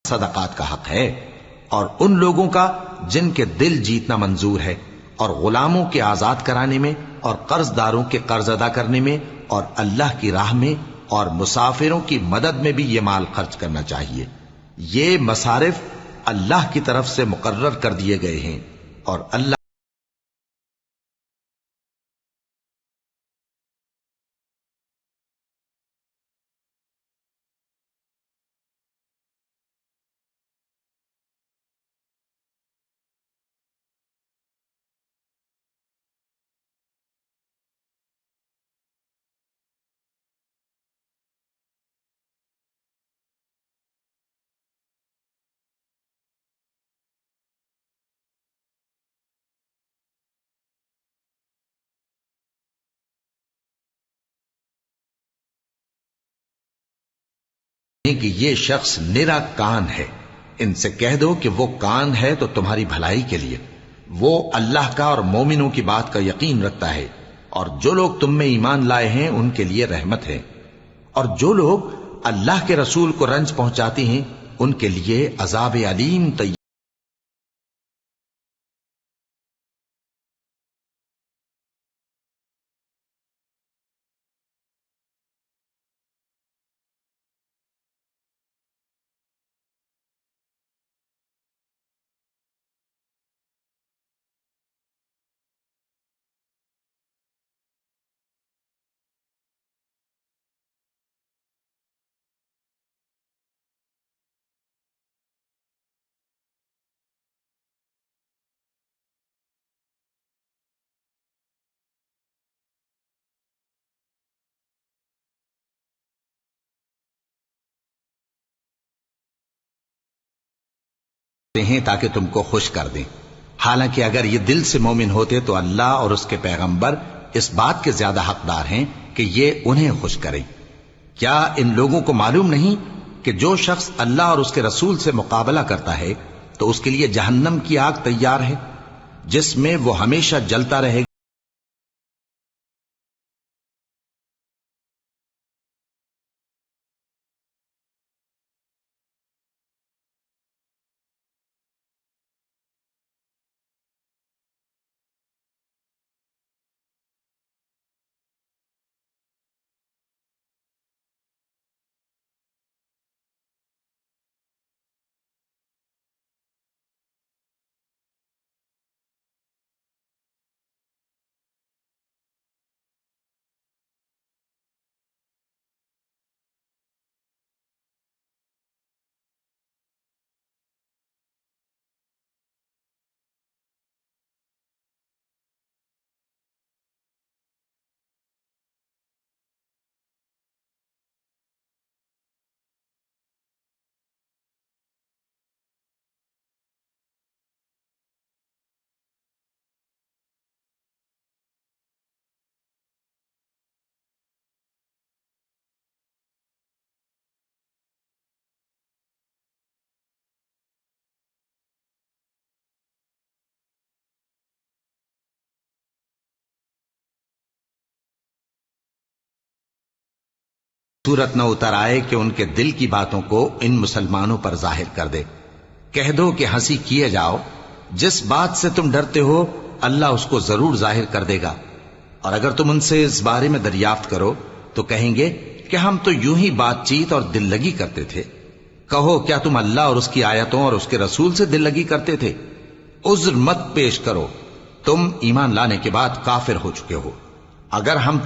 صدقات کا حق ہے، اور ان لوگوں کا جن کے دل جیتنا منظور ہے، اور غلاموں کے آزاد کرانے میں، اور قرض داروں کے قرض ادا کرنے میں، اور اللہ کی راہ میں، اور مسافروں کی مدد میں بھی یہ مال خرچ کرنا چاہیے۔ یہ مصارف اللہ کی طرف سے مقرر کر دیے گئے ہیں، اور اللہ کہ یہ شخص نرا کان ہے، ان سے کہہ دو کہ وہ کان ہے تو تمہاری بھلائی کے لیے، وہ اللہ کا اور مومنوں کی بات کا یقین رکھتا ہے، اور جو لوگ تم میں ایمان لائے ہیں ان کے لیے رحمت ہے، اور جو لوگ اللہ کے رسول کو رنج پہنچاتے ہیں ان کے لیے عذاب علیم تیار۔ ہیں تاکہ تم کو خوش کر دیں، حالانکہ اگر یہ دل سے مومن ہوتے تو اللہ اور اس کے پیغمبر اس بات کے زیادہ حقدار ہیں کہ یہ انہیں خوش کریں۔ کیا ان لوگوں کو معلوم نہیں کہ جو شخص اللہ اور اس کے رسول سے مقابلہ کرتا ہے تو اس کے لیے جہنم کی آگ تیار ہے جس میں وہ ہمیشہ جلتا رہے گا۔ صورت نہ اتر آئے کہ ان کے دل کی باتوں کو ان مسلمانوں پر ظاہر کر دے۔ کہہ دو کہ ہنسی کیے جاؤ، جس بات سے تم ڈرتے ہو اللہ اس کو ضرور ظاہر کر دے گا، اور اگر تم ان سے اس بارے میں دریافت کرو تو کہیں گے کہ ہم تو یوں ہی بات چیت اور دل لگی کرتے تھے۔ کہو کیا تم اللہ اور اس کی آیتوں اور اس کے رسول سے دل لگی کرتے تھے؟ عذر مت پیش کرو، تم ایمان لانے کے بعد کافر ہو چکے ہو۔ اگر ہم تم